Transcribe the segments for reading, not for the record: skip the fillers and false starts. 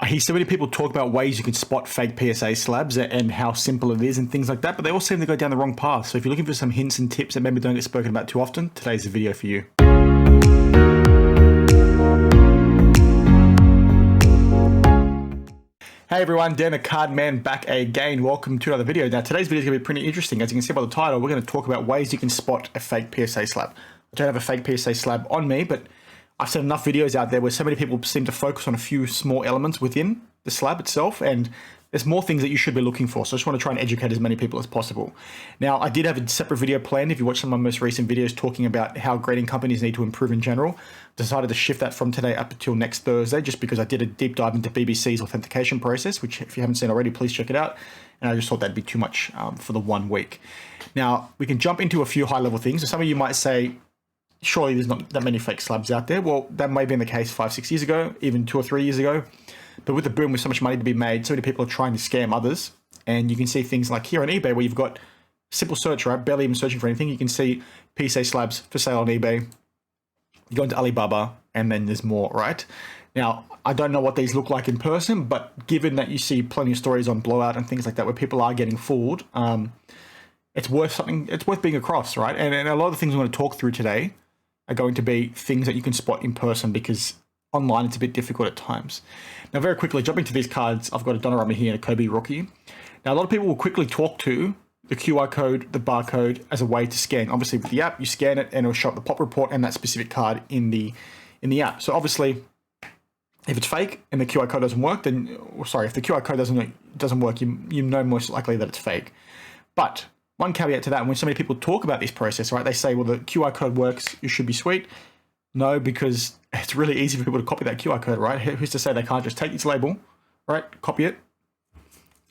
I hear so many people talk about ways you can spot fake PSA slabs and how simple it is and things like that, but they all seem to go down the wrong path. So if you're looking for some hints and tips that maybe don't get spoken about too often, today's the video for you. Hey everyone, danthecardman back again. Welcome to another video. Now today's video is going to be pretty interesting. As you can see by the title, we're going to talk about ways you can spot a fake PSA slab. I don't have a fake PSA slab on me, but I've seen enough videos out there where so many people seem to focus on a few small elements within the slab itself, and there's more things that you should be looking for. So I just want to try and educate as many people as possible. Now, I did have a separate video planned. If you watch some of my most recent videos talking about how grading companies need to improve in general, decided to shift that from today up until next Thursday, just because I did a deep dive into BBC's authentication process, which if you haven't seen already, please check it out. And I just thought that'd be too much for the 1 week. Now, we can jump into a few high level things. So some of you might say, surely there's not that many fake slabs out there. Well, that may have been the case 5-6 years ago, even 2 or 3 years ago. But with the boom, with so much money to be made, so many people are trying to scam others. And you can see things like here on eBay where you've got simple search, right? Barely even searching for anything. You can see PSA slabs for sale on eBay. You go into Alibaba and then there's more, right? Now, I don't know what these look like in person, but given that you see plenty of stories on Blowout and things like that where people are getting fooled, it's worth something. It's worth being across, right? And a lot of the things I'm going to talk through today are going to be things that you can spot in person because online it's a bit difficult at times. Now, very quickly, jumping to these cards, I've got a Donnarumma here and a Kobe rookie. Now, a lot of people will quickly talk to the QR code, the barcode as a way to scan. Obviously, with the app, you scan it and it'll show up the pop report and that specific card in the app. So obviously, if it's fake and the QR code doesn't work, then, if the QR code doesn't work, you know most likely that it's fake. But one caveat to that, when so many people talk about this process, right, they say, well, the QR code works, you should be sweet. No, because it's really easy for people to copy that QR code, right? Who's to say they can't just take this label, right, copy it,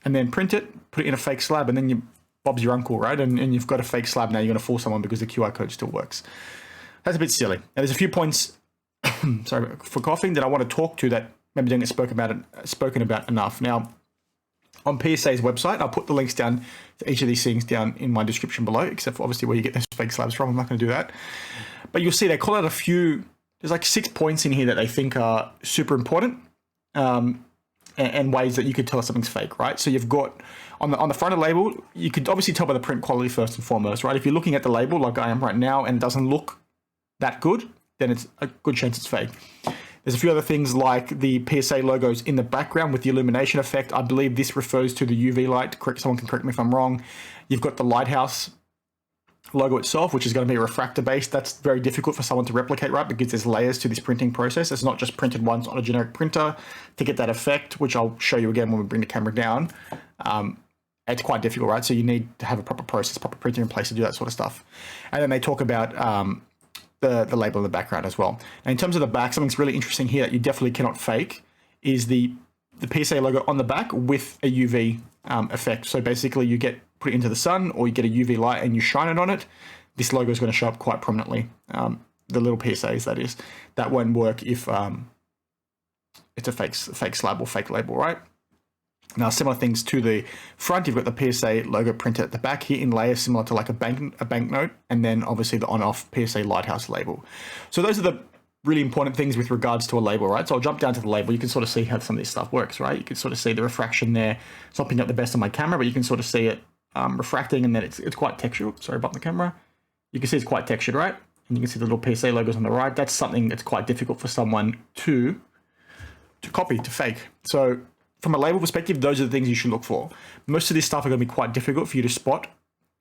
and then print it, put it in a fake slab, and then Bob's your uncle, right? And you've got a fake slab now, you're going to fool someone because the QR code still works. That's a bit silly. Now, there's a few points, sorry for coughing, that I want to talk to that maybe don't get spoken about enough. Now, on PSA's website, I'll put the links down to each of these things down in my description below, except for obviously where you get those fake slabs from. I'm not going to do that. But you'll see they call out a few, there's like 6 points in here that they think are super important and ways that you could tell if something's fake, right? So you've got, on the front of the label, you could obviously tell by the print quality first and foremost, right? If you're looking at the label like I am right now and it doesn't look that good, then it's a good chance it's fake. There's a few other things like the PSA logos in the background with the illumination effect. I believe this refers to the UV light. Someone can correct me if I'm wrong. You've got the lighthouse logo itself, which is going to be refractor based. That's very difficult for someone to replicate, right? Because there's layers to this printing process. It's not just printed once on a generic printer to get that effect, which I'll show you again when we bring the camera down. It's quite difficult, right? So you need to have a proper process, proper printer in place to do that sort of stuff. And then they talk about the label in the background as well. And in terms of the back, something's really interesting here that you definitely cannot fake is the PSA logo on the back with a UV effect. So basically you put it into the sun or you get a UV light and you shine it on it. This logo is going to show up quite prominently. The little PSAs, that is. That won't work if it's a fake slab or fake label, right? Now, similar things to the front, you've got the PSA logo printed at the back here in layers, similar to like a banknote, and then obviously the on-off PSA lighthouse label. So those are the really important things with regards to a label, right? So I'll jump down to the label. You can sort of see how some of this stuff works, right? You can sort of see the refraction there. It's not picking up the best on my camera, but you can sort of see it refracting, and then it's quite textured. Sorry about the camera. You can see it's quite textured, right? And you can see the little PSA logos on the right. That's something that's quite difficult for someone to copy, to fake. So from a label perspective, those are the things you should look for. Most of this stuff are going to be quite difficult for you to spot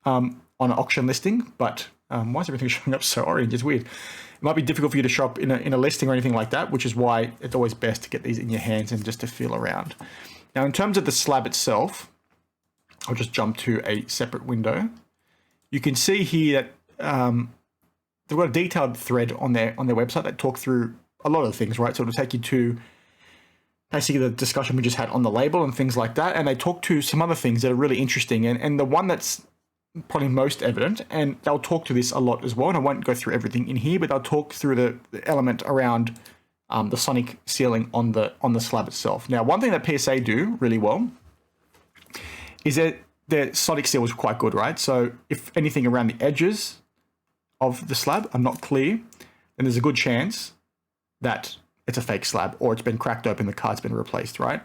on an auction listing, but why is everything showing up so orange? It's weird. It might be difficult for you to show up in a listing or anything like that, which is why it's always best to get these in your hands and just to feel around. Now, in terms of the slab itself, I'll just jump to a separate window. You can see here that they've got a detailed thread on their website that talk through a lot of things, right? So it'll take you to basically the discussion we just had on the label and things like that. And they talk to some other things that are really interesting. And the one that's probably most evident, and they'll talk to this a lot as well, and I won't go through everything in here, but they'll talk through the element around the sonic sealing on the slab itself. Now, one thing that PSA do really well is that their sonic seal is quite good, right? So if anything around the edges of the slab are not clear, then there's a good chance that it's a fake slab, or it's been cracked open, the card's been replaced, right?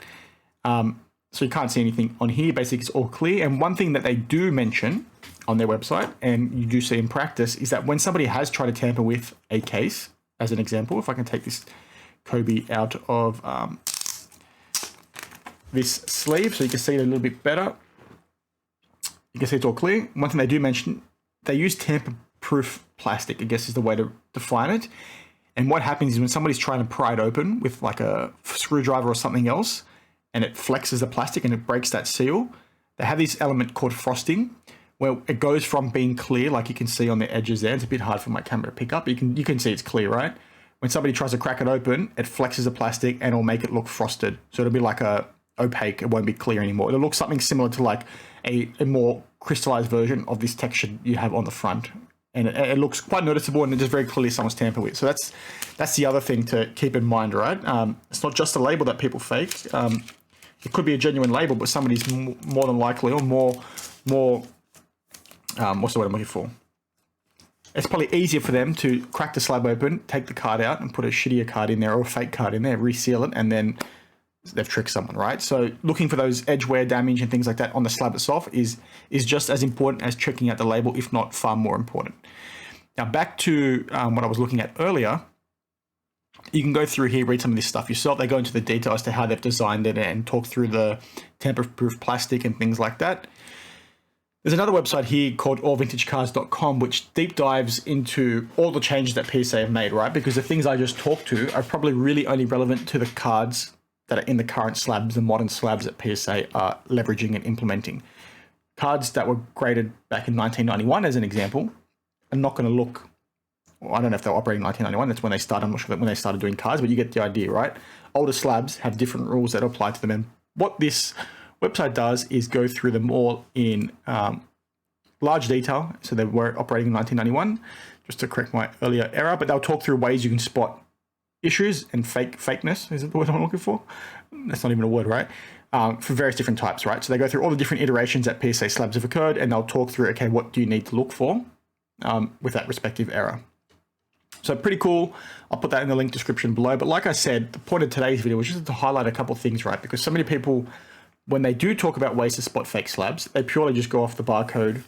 So you can't see anything on here. Basically, it's all clear. And one thing that they do mention on their website, and you do see in practice, is that when somebody has tried to tamper with a case, as an example, if I can take this Kobe out of this sleeve so you can see it a little bit better, you can see it's all clear. One thing they do mention, they use tamper-proof plastic, I guess is the way to define it. And what happens is when somebody's trying to pry it open with like a screwdriver or something else, and it flexes the plastic and it breaks that seal, they have this element called frosting, where it goes from being clear, like you can see on the edges there. It's a bit hard for my camera to pick up. You can see it's clear, right? When somebody tries to crack it open, it flexes the plastic and it'll make it look frosted. So it'll be like a opaque, it won't be clear anymore. It'll look something similar to like a more crystallized version of this texture you have on the front. And it looks quite noticeable, and it just very clearly someone's tampered with. So that's the other thing to keep in mind, right? It's not just a label that people fake. It could be a genuine label, but somebody's more than likely, or more, what's the word I'm looking for? It's probably easier for them to crack the slab open, take the card out, and put a shittier card in there or a fake card in there, reseal it, and then they've tricked someone, right? So looking for those edge wear damage and things like that on the slab itself is just as important as checking out the label, if not far more important. Now back to what I was looking at earlier. You can go through here, read some of this stuff yourself. They go into the detail as to how they've designed it and talk through the tamper-proof plastic and things like that. There's another website here called allvintagecards.com, which deep dives into all the changes that PSA have made, right? Because the things I just talked to are probably really only relevant to the cards that are in the current slabs, the modern slabs that PSA are leveraging and implementing. Cards that were graded back in 1991, as an example, are not going to look, well, I don't know if they were operating in 1991, that's when they started, I'm not sure when they started doing cards, but you get the idea, right? Older slabs have different rules that apply to them, and what this website does is go through them all in large detail. So they were operating in 1991, just to correct my earlier error, but they'll talk through ways you can spot issues and fakeness, is it the word I'm looking for? That's not even a word, right? For various different types, right? So they go through all the different iterations that PSA slabs have occurred, and they'll talk through, okay, what do you need to look for with that respective error? So pretty cool. I'll put that in the link description below. But like I said, the point of today's video was just to highlight a couple of things, right? Because so many people, when they do talk about ways to spot fake slabs, they purely just go off the barcode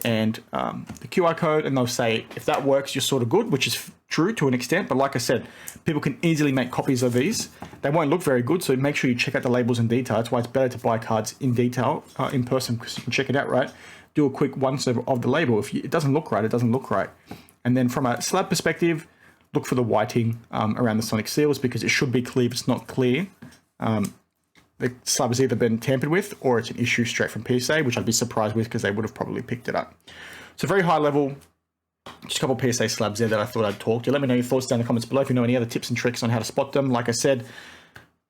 and the QR code, and they'll say, if that works, you're sort of good, which is true to an extent. But like I said, people can easily make copies of these. They won't look very good, so make sure you check out the labels in detail. That's why it's better to buy cards in detail, in person, because you can check it out, right? Do a quick once over of the label. If it doesn't look right, it doesn't look right. And then from a slab perspective, look for the whiting around the sonic seals, because it should be clear. If it's not clear, the slab has either been tampered with or it's an issue straight from PSA, which I'd be surprised with because they would have probably picked it up. So very high level, just a couple of PSA slabs there that I thought I'd talk to. Let me know your thoughts down in the comments below if you know any other tips and tricks on how to spot them. Like I said,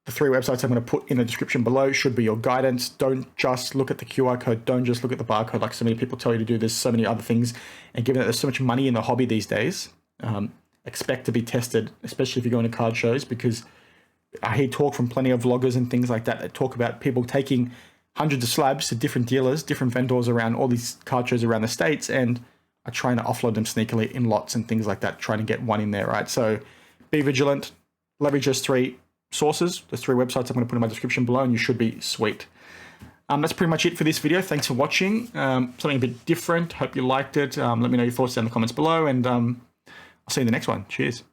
the 3 websites I'm going to put in the description below should be your guidance. Don't just look at the QR code. Don't just look at the barcode like so many people tell you to do. There's so many other things. And given that there's so much money in the hobby these days, expect to be tested, especially if you're going to card shows, because I hear talk from plenty of vloggers and things like that talk about people taking hundreds of slabs to different dealers, different vendors around all these card shows around the States, and are trying to offload them sneakily in lots and things like that, trying to get one in there, right? So be vigilant, leverage those 3 sources, the 3 websites I'm going to put in my description below, and you should be sweet. That's pretty much it for this video. Thanks for watching. Something a bit different. Hope you liked it. Let me know your thoughts down in the comments below, and I'll see you in the next one. Cheers.